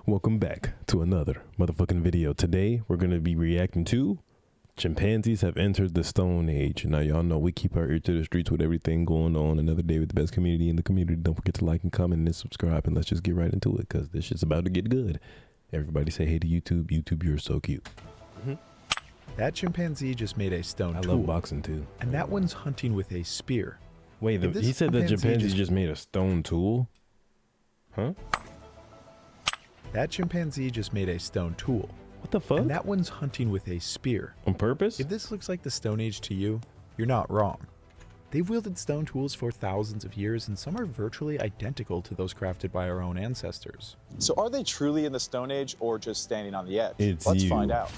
Welcome back to another motherfucking video. Today we're going to be reacting to chimpanzees have entered the Stone Age. Now y'all know we keep our ear to the streets with everything going on. Another day with the best community in the community. Don't forget to like and comment and subscribe, and let's just get right into it because this shit's about to get good. Everybody say hey to YouTube. YouTube, you're so cute. That chimpanzee just made a stone tool. I love boxing too. And that one's hunting with a spear. Wait, he said that chimpanzee just made a stone tool? Huh? That chimpanzee just made a stone tool. What the fuck? And that one's hunting with a spear. On purpose? If this looks like the Stone Age to you, you're not wrong. They've wielded stone tools for thousands of years, and some are virtually identical to those crafted by our own ancestors. So are they truly in the Stone Age or just standing on the edge? Let's find out.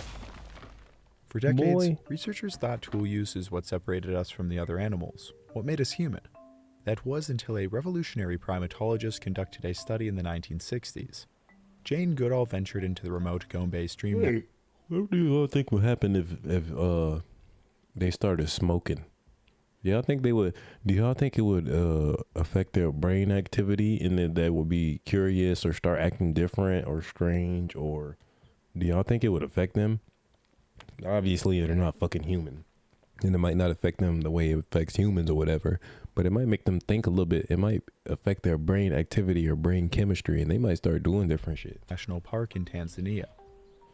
For decades, researchers thought tool use is what separated us from the other animals, what made us human. That was until a revolutionary primatologist conducted a study in the 1960s. Jane Goodall ventured into the remote Gombe stream. Wait, what do you all think would happen if they started smoking? Do y'all think it would affect their brain activity and that they would be curious or start acting different or strange, or do y'all think it would affect them? Obviously they're not fucking human, and it might not affect them the way it affects humans or whatever, but it might make them think a little bit. It might affect their brain activity or brain chemistry, and they might start doing different shit. National Park in Tanzania.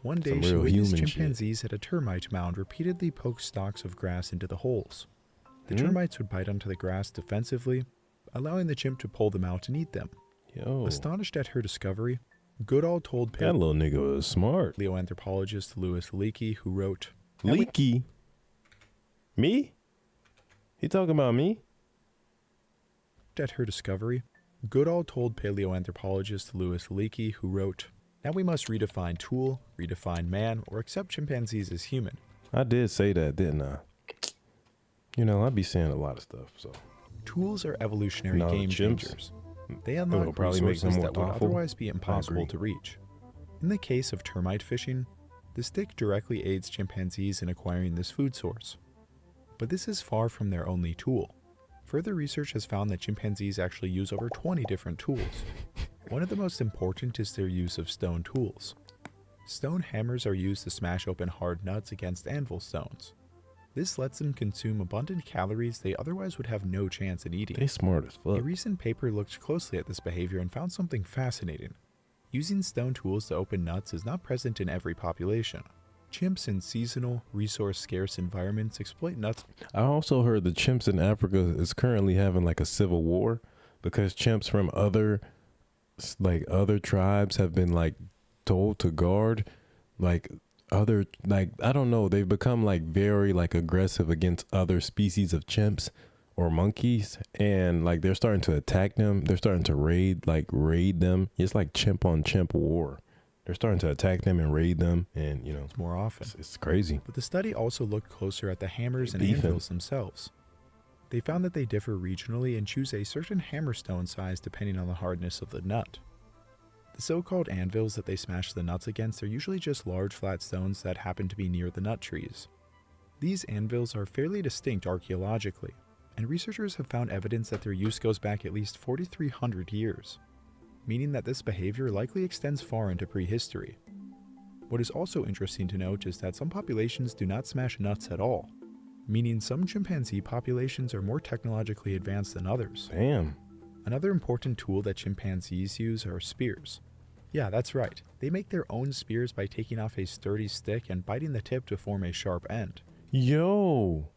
One day she witnessed chimpanzees at a termite mound repeatedly poke stalks of grass into the holes. The termites would bite onto the grass defensively, allowing the chimp to pull them out and eat them. Astonished at her discovery, Goodall told that little nigga was smart. Paleoanthropologist Leakey, who wrote, Leakey? Me? He talking about me? At her discovery, Goodall told paleoanthropologist Leakey, who wrote, "Now we must redefine tool, redefine man, or accept chimpanzees as human." I did say that, didn't I? You know, I be saying a lot of stuff, so. Tools are evolutionary game changers. They unlock resources that would otherwise be impossible to reach. In the case of termite fishing, the stick directly aids chimpanzees in acquiring this food source. But this is far from their only tool. Further research has found that chimpanzees actually use over 20 different tools. One of the most important is their use of stone tools. Stone hammers are used to smash open hard nuts against anvil stones. This lets them consume abundant calories they otherwise would have no chance in eating. They smart as fuck. A recent paper looked closely at this behavior and found something fascinating. Using stone tools to open nuts is not present in every population. Chimps in seasonal, resource-scarce environments exploit nuts. I also heard the chimps in Africa is currently having like a civil war because chimps from other tribes have been like told to guard I don't know, they've become like very like aggressive against other species of chimps or monkeys, and like they're starting to attack them. They're starting to raid them. It's like chimp on chimp war. They're starting to attack them and raid them, and you know, more often. It's crazy. But the study also looked closer at the hammers and anvils themselves. They found that they differ regionally and choose a certain hammerstone size depending on the hardness of the nut. The so-called anvils that they smash the nuts against are usually just large flat stones that happen to be near the nut trees. These anvils are fairly distinct archaeologically, and researchers have found evidence that their use goes back at least 4,300 years, meaning that this behavior likely extends far into prehistory. What is also interesting to note is that some populations do not smash nuts at all, meaning some chimpanzee populations are more technologically advanced than others. Damn. Another important tool that chimpanzees use are spears. Yeah, that's right. They make their own spears by taking off a sturdy stick and biting the tip to form a sharp end. Yo.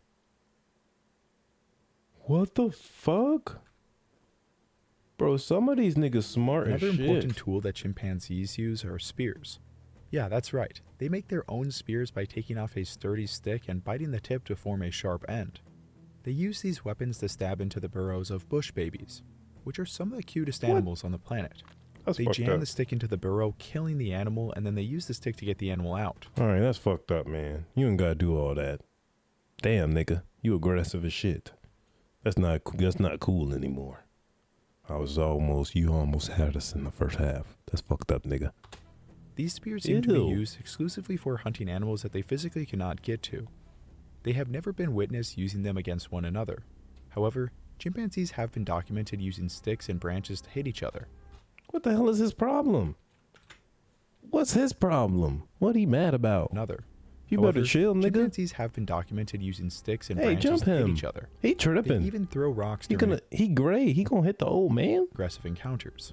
What the fuck? Bro, some of these niggas smart as shit. Another important tool that chimpanzees use are spears. Yeah, that's right. They make their own spears by taking off a sturdy stick and biting the tip to form a sharp end. They use these weapons to stab into the burrows of bush babies, which are some of the cutest animals on the planet. They jam the stick into the burrow, killing the animal, and then they use the stick to get the animal out. Alright, that's fucked up, man. You ain't gotta do all that. Damn, nigga. You aggressive as shit. That's not cool anymore. You almost had us in the first half. That's fucked up, nigga. These spears seem to be used exclusively for hunting animals that they physically cannot get to. They have never been witnessed using them against one another. However, chimpanzees have been documented using sticks and branches to hit each other. What the hell is his problem? What's his problem? What he mad about? another. You However, better chill, nigga. chimpanzees have been documented using sticks and Hey, branches jump to hit him. each other. He They tripping. even throw rocks He during gray. He gonna hit the old man. aggressive encounters.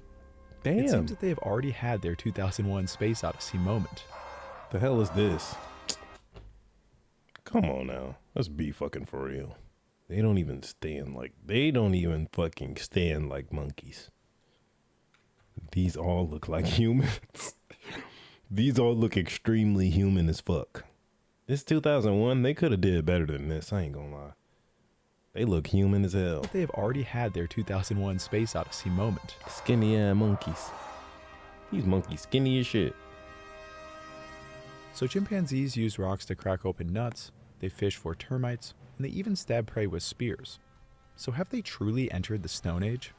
Damn. It seems that they have already had their 2001 Space Odyssey moment. The hell is this? Come on now. Let's be fucking for real. They don't even fucking stand like monkeys. These all look like humans. These all look extremely human as fuck. It's 2001. They could have did better than this. I ain't gonna lie. They look human as hell. They have already had their 2001 Space Odyssey moment. Skinny ass monkeys. These monkeys skinny as shit. So chimpanzees use rocks to crack open nuts, they fish for termites, and they even stab prey with spears. So have they truly entered the Stone Age?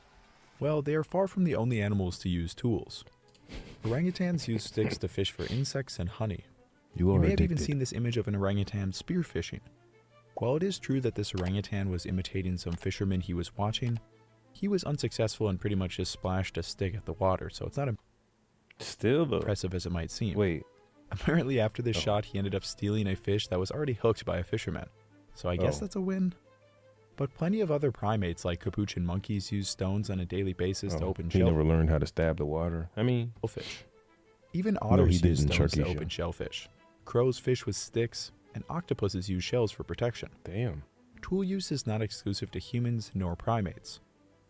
Well, they are far from the only animals to use tools. Orangutans use sticks to fish for insects and honey. You You may are have even addicted. seen this image of an orangutan spearfishing. While it is true that this orangutan was imitating some fishermen he was watching, he was unsuccessful and pretty much just splashed a stick at the water, so it's not Still though. impressive as it might seem. Wait. Apparently after this shot, he ended up stealing a fish that was already hooked by a fisherman. So I guess that's a win. But plenty of other primates like capuchin monkeys use stones on a daily basis to open He shellfish. never learned how to stab the water. I mean, Even otters he use didn't, stones to Chucky open shellfish. Crows fish with sticks, and octopuses use shells for protection. damn. Tool use is not exclusive to humans nor primates.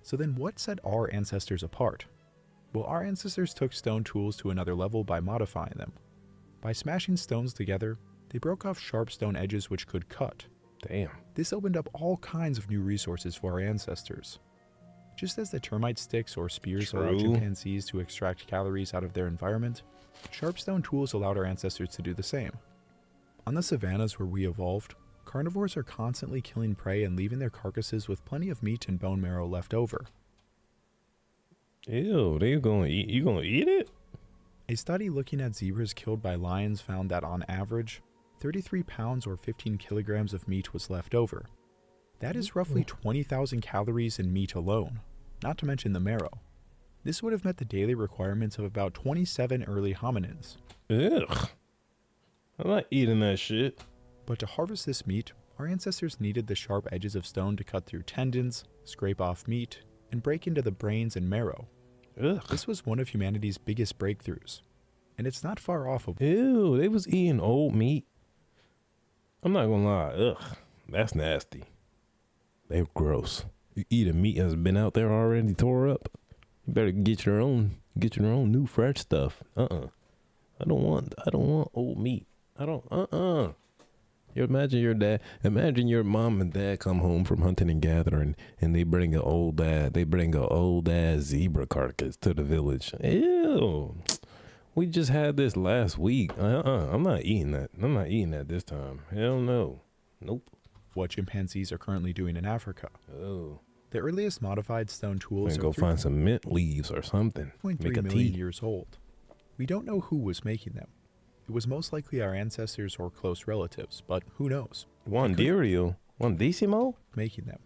So then what set our ancestors apart? Well, our ancestors took stone tools to another level by modifying them. By smashing stones together, they broke off sharp stone edges which could cut. Damn. This opened up all kinds of new resources for our ancestors. Just as the termite sticks or spears allowed True. chimpanzees to extract calories out of their environment, sharp stone tools allowed our ancestors to do the same. On the savannas where we evolved, carnivores are constantly killing prey and leaving their carcasses with plenty of meat and bone marrow left over. Ew, they gonna eat? You gonna eat it? A study looking at zebras killed by lions found that on average, 33 pounds or 15 kilograms of meat was left over. That is roughly 20,000 calories in meat alone, not to mention the marrow. This would have met the daily requirements of about 27 early hominins. Ugh. I'm not eating that shit. But to harvest this meat, our ancestors needed the sharp edges of stone to cut through tendons, scrape off meat, and break into the brains and marrow. Ugh. This was one of humanity's biggest breakthroughs, and it's not far off of Ew, they was eating old meat. I'm not gonna lie. Ugh, that's nasty. They're gross. You eat a meat that's been out there already tore up. You better get your own new fresh stuff. I don't want old meat. You imagine your mom and dad come home from hunting and gathering and they bring an old ass zebra carcass to the village. Ew. We just had this last week. I'm not eating that. I'm not eating that this time. Hell no. Nope. what chimpanzees are currently doing in Africa. Oh. The earliest modified stone tools Go are find some mint leaves or something. 3.3 Make a million tea. years old. We don't know who was making them. It was most likely our ancestors or close relatives, but who knows? One Dirio. One Decimo? Making them.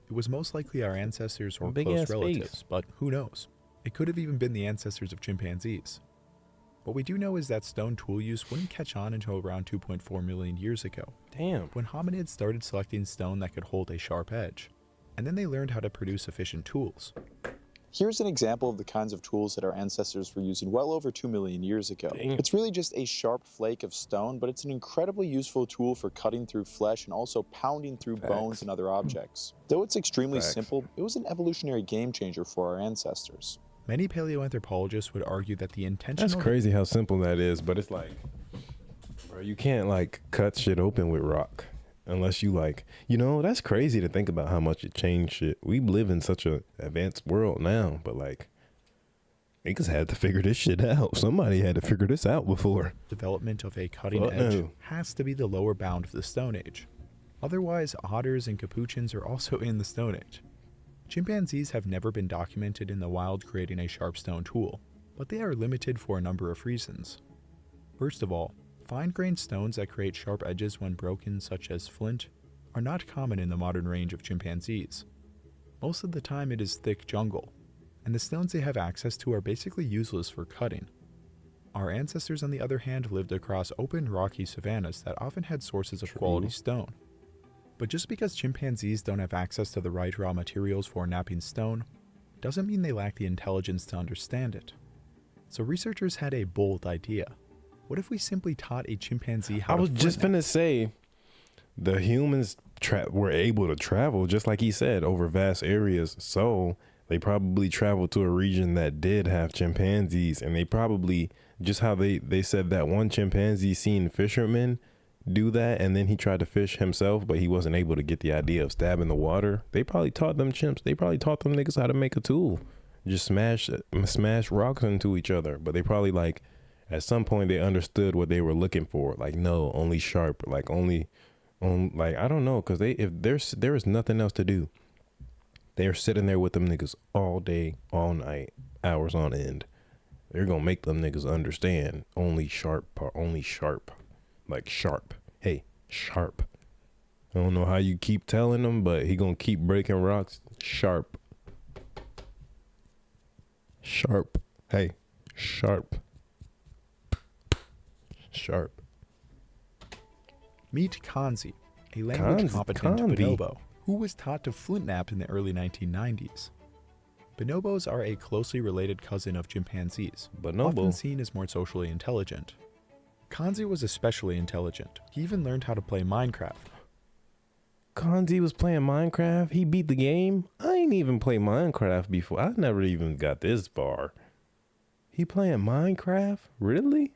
It was most likely our ancestors or Big close ass relatives, face. but who knows? It could have even been the ancestors of chimpanzees. What we do know is that stone tool use wouldn't catch on until around 2.4 million years ago, Damn. when hominids started selecting stone that could hold a sharp edge, and then they learned how to produce efficient tools. Here's an example of the kinds of tools that our ancestors were using well over 2 million years ago. Dang. It's really just a sharp flake of stone, but it's an incredibly useful tool for cutting through flesh and also pounding through bones and other objects. Though it's extremely Facts. simple, it was an evolutionary game changer for our ancestors. Many paleoanthropologists would argue that the intentional That's crazy how simple that is, but it's like, bro, you can't like cut shit open with rock unless you like, that's crazy to think about how much it changed shit. We live in such a advanced world now, but like, niggas had to figure this shit out. Somebody had to figure this out before. development of a cutting Fuck edge no. has to be the lower bound of the Stone Age. Otherwise, otters and capuchins are also in the Stone Age. Chimpanzees have never been documented in the wild creating a sharp stone tool, but they are limited for a number of reasons. First of all, fine-grained stones that create sharp edges when broken, such as flint, are not common in the modern range of chimpanzees. Most of the time it is thick jungle, and the stones they have access to are basically useless for cutting. Our ancestors, on the other hand, lived across open, rocky savannas that often had sources of quality stone. But just because chimpanzees don't have access to the right raw materials for napping stone, doesn't mean they lack the intelligence to understand it. So researchers had a bold idea. What if we simply taught a chimpanzee how to I was just flint nap? finna say, the humans were able to travel, just like he said, over vast areas. So they probably traveled to a region that did have chimpanzees, and they probably, just how they said that one chimpanzee seen fishermen do that, and then he tried to fish himself, but he wasn't able to get the idea of stabbing the water. They probably taught them chimps. They probably taught them niggas how to make a tool, just smash rocks into each other. But they probably, like, at some point they understood what they were looking for. Like, no, only sharp, like only on, like, I don't know, because if there is nothing else to do, they're sitting there with them niggas all day, all night, hours on end. They're gonna make them niggas understand only sharp, like sharp. Hey, sharp. I don't know how you keep telling them, but he gonna keep breaking rocks. Sharp. Hey, sharp. Meet Kanzi, a language-competent Kanzi. bonobo who was taught to flint nap in the early 1990s. Bonobos are a closely related cousin of chimpanzees, often seen as more socially intelligent. Kanzi was especially intelligent. He even learned how to play Minecraft. Kanzi was playing Minecraft? He beat the game? I ain't even played Minecraft before. I never even got this far. He playing Minecraft? Really?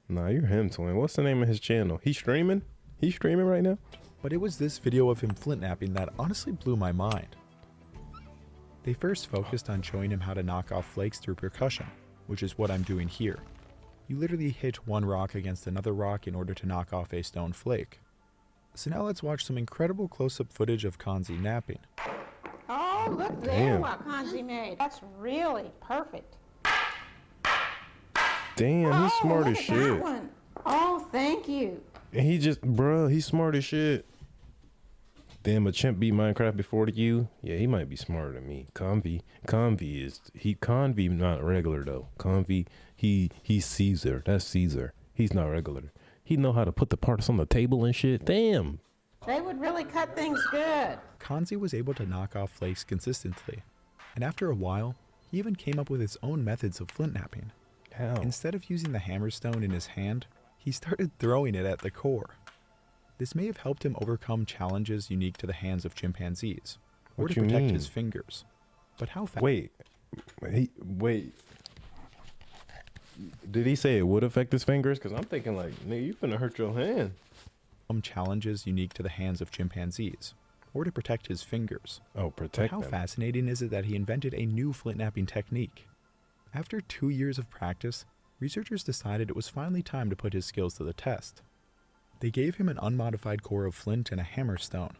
Nah, you're him, twin. What's the name of his channel? He streaming? He's streaming right now? But it was this video of him flint napping that honestly blew my mind. They first focused on showing him how to knock off flakes through percussion, which is what I'm doing here. You literally hit one rock against another rock in order to knock off a stone flake. So now let's watch some incredible close-up footage of Kanzi napping. Oh, look there what Kanzi made. That's really perfect. Damn, he's smart as look at shit. that one. Oh, thank you. And he just, bruh, he's smart as shit. Damn, a chimp beat Minecraft before you? Yeah, he might be smarter than me. Convy not regular though. Convy, he's Caesar. That's Caesar. He's not regular. He know how to put the parts on the table and shit. Damn. They would really cut things good. Kanzi was able to knock off flakes consistently, and after a while, he even came up with his own methods of flint napping. How? Instead of using the hammerstone in his hand, he started throwing it at the core. This may have helped him overcome challenges unique to the hands of chimpanzees, or to protect his fingers. But how fast? Wait. Did he say it would affect his fingers? Because I'm thinking like, nigga, you finna hurt your hand. Challenges unique to the hands of chimpanzees, or to protect his fingers. Oh, protect But how them. fascinating is it that he invented a new flint napping technique? After 2 years of practice, researchers decided it was finally time to put his skills to the test. They gave him an unmodified core of flint and a hammerstone.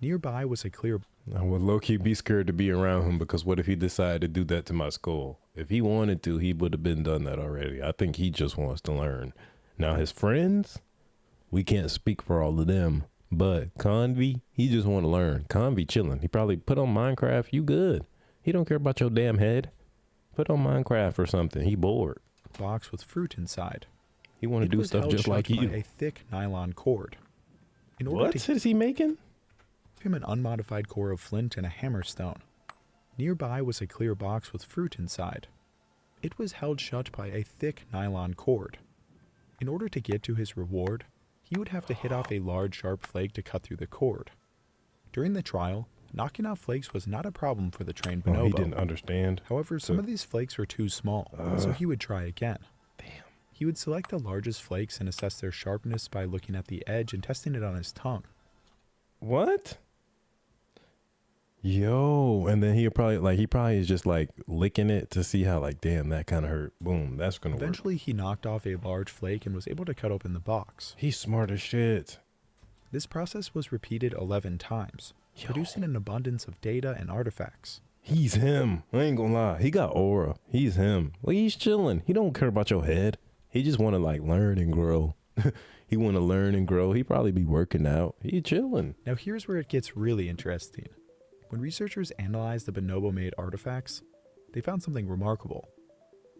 Nearby was a clear... I would low-key be scared to be around him, because what if he decided to do that to my skull? If he wanted to, he would have been done that already. I think he just wants to learn. Now his friends, we can't speak for all of them, but Convy, he just want to learn. Convy chilling. He probably put on Minecraft. You good. He don't care about your damn head. Put on Minecraft or something. He bored. Box with fruit inside. He want to do stuff just like by you. a thick nylon cord. In order What is he making? give him an unmodified core of flint and a hammerstone. Nearby was a clear box with fruit inside. It was held shut by a thick nylon cord. In order to get to his reward, he would have to hit off a large sharp flake to cut through the cord. During the trial, knocking off flakes was not a problem for the trained bonobo. Oh, he didn't understand. However, some of these flakes were too small, so he would try again. Damn. He would select the largest flakes and assess their sharpness by looking at the edge and testing it on his tongue. What? Yo, and then he probably is just like licking it to see how, like, damn, that kind of hurt. Boom, that's gonna work. Eventually, he knocked off a large flake and was able to cut open the box. He's smart as shit. This process was repeated 11 times, producing an abundance of data and artifacts. He's him. I ain't gonna lie. He got aura. He's him. Well, he's chilling. He don't care about your head. He just want to like learn and grow. He want to learn and grow. He probably be working out. He chilling. Now here's where it gets really interesting. When researchers analyzed the bonobo-made artifacts, they found something remarkable.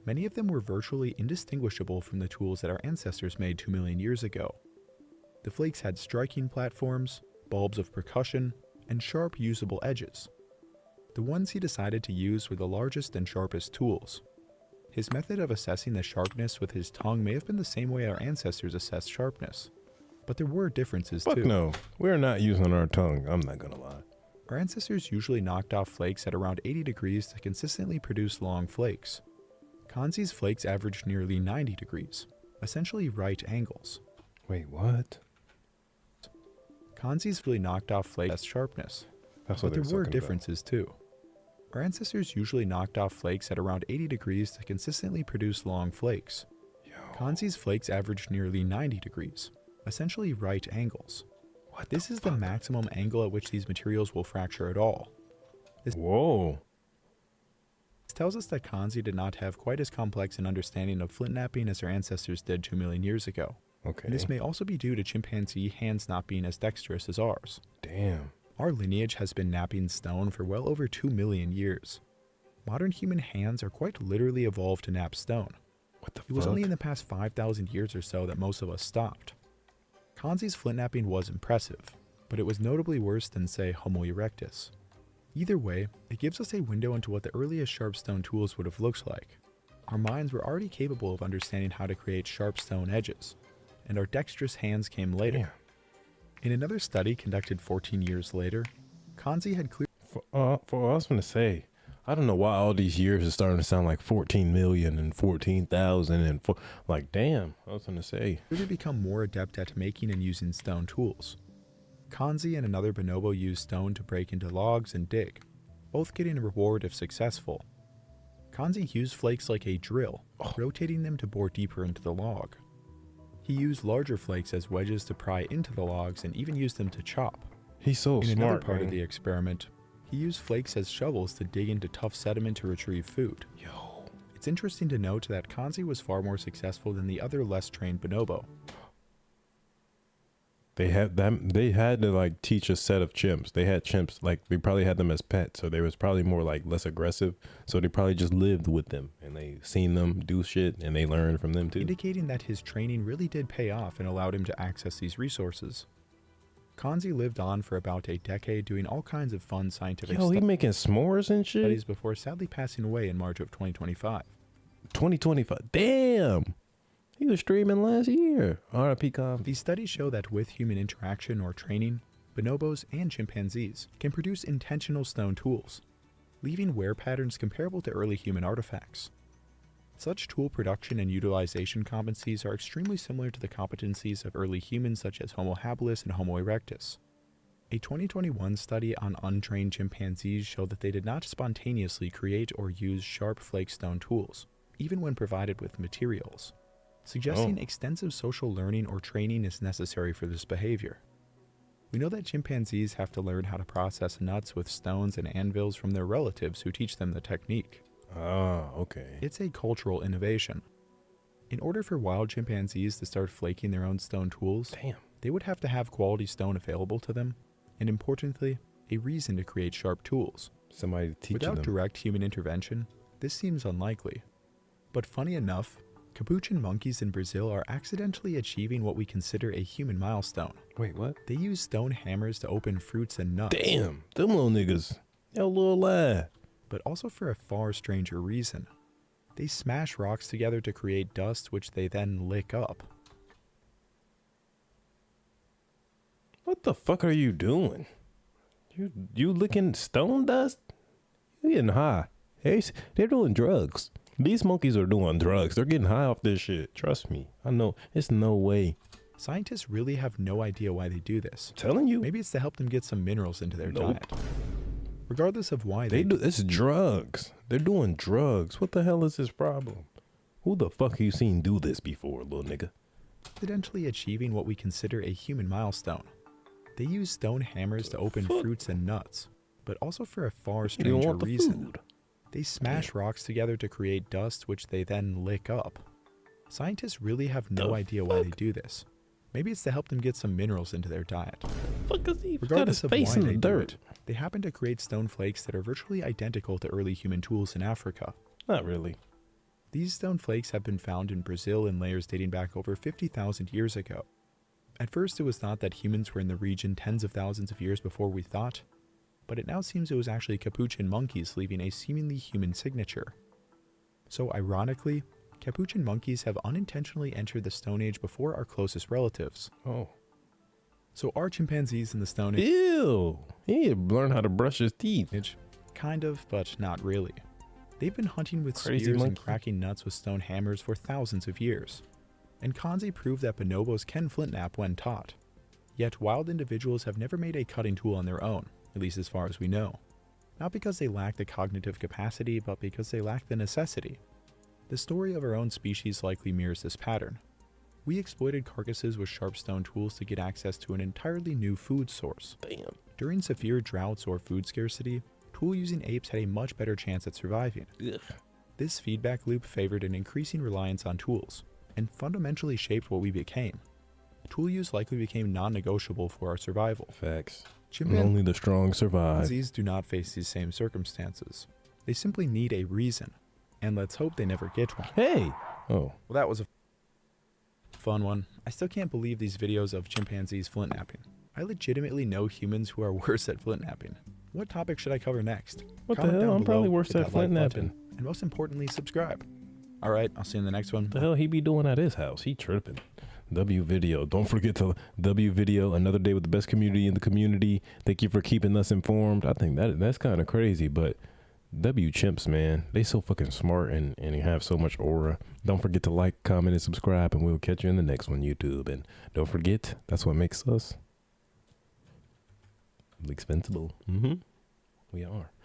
Many of them were virtually indistinguishable from the tools that our ancestors made 2 million years ago. The flakes had striking platforms, bulbs of percussion, and sharp usable edges. The ones he decided to use were the largest and sharpest tools. His method of assessing the sharpness with his tongue may have been the same way our ancestors assessed sharpness. But there were differences too. Fuck no, we're not using our tongue, I'm not gonna lie. Our ancestors usually knocked off flakes at around 80 degrees to consistently produce long flakes. Kanzi's flakes averaged nearly 90 degrees, essentially right angles. Wait, what? Kanzi's really knocked off flakes as sharpness. That's But what there they're were talking about. differences too. Our ancestors usually knocked off flakes at around 80 degrees to consistently produce long flakes. Kanzi's flakes averaged nearly 90 degrees, essentially right angles. This is the maximum angle at which these materials will fracture at all. Whoa. This tells us that Kanzi did not have quite as complex an understanding of flint knapping as our ancestors did 2 million years ago. Okay. And this may also be due to chimpanzee hands not being as dexterous as ours. Damn. Our lineage has been knapping stone for well over 2 million years. Modern human hands are quite literally evolved to knap stone. What the fuck? It was only in the past 5,000 years or so that most of us stopped. Kanzi's flint knapping was impressive, but it was notably worse than, say, Homo erectus. Either way, it gives us a window into what the earliest sharp stone tools would have looked like. Our minds were already capable of understanding how to create sharp stone edges, and our dexterous hands came later. Damn. In another study conducted 14 years later, Kanzi had clearly I was gonna say, I don't know why all these years is starting to sound like 14 million and 14,000 and like, damn, I was gonna say. become more adept at making and using stone tools. Kanzi and another bonobo used stone to break into logs and dig, both getting a reward if successful. Kanzi used flakes like a drill, rotating them to bore deeper into the log. He used larger flakes as wedges to pry into the logs and even used them to chop. He's so In smart, another part man. of the experiment, he used flakes as shovels to dig into tough sediment to retrieve food. Yo. It's interesting to note that Kanzi was far more successful than the other less trained bonobo. They had to like teach a set of chimps. They had chimps, like they probably had them as pets, so they was probably more like less aggressive. So they probably just lived with them and they seen them do shit and they learned from them too. Indicating that his training really did pay off and allowed him to access these resources. Kanzi lived on for about a decade doing all kinds of fun scientific Yo, he making s'mores and shit? studies before sadly passing away in March of 2025. 2025. Damn. He was streaming last year. R.I.P. Con. These studies show that with human interaction or training, bonobos and chimpanzees can produce intentional stone tools, leaving wear patterns comparable to early human artifacts. Such tool production and utilization competencies are extremely similar to the competencies of early humans such as Homo habilis and Homo erectus. A 2021 study on untrained chimpanzees showed that they did not spontaneously create or use sharp flake stone tools, even when provided with materials, suggesting extensive social learning or training is necessary for this behavior. We know that chimpanzees have to learn how to process nuts with stones and anvils from their relatives who teach them the technique. Ah, okay. It's a cultural innovation. In order for wild chimpanzees to start flaking their own stone tools, Damn. they would have to have quality stone available to them, and importantly, a reason to create sharp tools. Somebody teaching Without them. direct human intervention, this seems unlikely. But funny enough, capuchin monkeys in Brazil are accidentally achieving what we consider a human milestone. Wait, what? They use stone hammers to open fruits and nuts. Damn. Them little niggas. Yo, little lad. But also for a far stranger reason. They smash rocks together to create dust which they then lick up. What the fuck are you doing? You licking stone dust? You getting high. They're doing drugs. These monkeys are doing drugs. They're getting high off this shit. Trust me. I know. It's no way. Scientists really have no idea why they do this. I'm telling you. Maybe it's to help them get some minerals into their Nope. diet. Regardless of why They do. It's drugs. They're doing drugs. What the hell is this problem? Who the fuck have you seen do this before, little nigga? accidentally achieving what we consider a human milestone. They use stone hammers to open fruits and nuts, but also for a far You don't stranger want the reason. food. They smash rocks together to create dust which they then lick up. Scientists really have no The idea why they fuck? do this. Maybe it's to help them get some minerals into their diet. Fuck is he? Got his Regardless of face why in they the do dirt. it, they happen to create stone flakes that are virtually identical to early human tools in Africa. Not really. These stone flakes have been found in Brazil in layers dating back over 50,000 years ago. At first, it was thought that humans were in the region tens of thousands of years before we thought, but it now seems it was actually capuchin monkeys leaving a seemingly human signature. So ironically, capuchin monkeys have unintentionally entered the Stone Age before our closest relatives. Oh. So are chimpanzees in the Stone Age? Ew. He had learned how to brush his teeth. Kind of, but not really. They've been hunting with Crazy spears and monkey. cracking nuts with stone hammers for thousands of years. And Kanzi proved that bonobos can flint knap when taught. Yet wild individuals have never made a cutting tool on their own, at least as far as we know. Not because they lack the cognitive capacity, but because they lack the necessity. The story of our own species likely mirrors this pattern. We exploited carcasses with sharp stone tools to get access to an entirely new food source. Damn. During severe droughts or food scarcity, tool-using apes had a much better chance at surviving. Ugh. This feedback loop favored an increasing reliance on tools, and fundamentally shaped what we became. Tool use likely became non-negotiable for our survival. Facts. Chimpanzees Only the strong survive. do not face these same circumstances. They simply need a reason, and let's hope they never get one. Hey. Oh. Well, that was a fun one. I still can't believe these videos of chimpanzees flint napping. I legitimately know humans who are worse at flint napping. What topic should I cover next? What the Comment hell? down I'm below, probably worse hit at that flint like button, napping. and most importantly, subscribe. All right, I'll see you in the next one. What the hell he be doing at his house? He tripping. W Video. Don't forget to W Video. Another day with the best community in the community. Thank you for keeping us informed. I think that's kind of crazy, but W Chimps, man, they so fucking smart and they have so much aura. Don't forget to like, comment, and subscribe, and we'll catch you in the next one, YouTube. And don't forget, that's what makes us expensible. We are.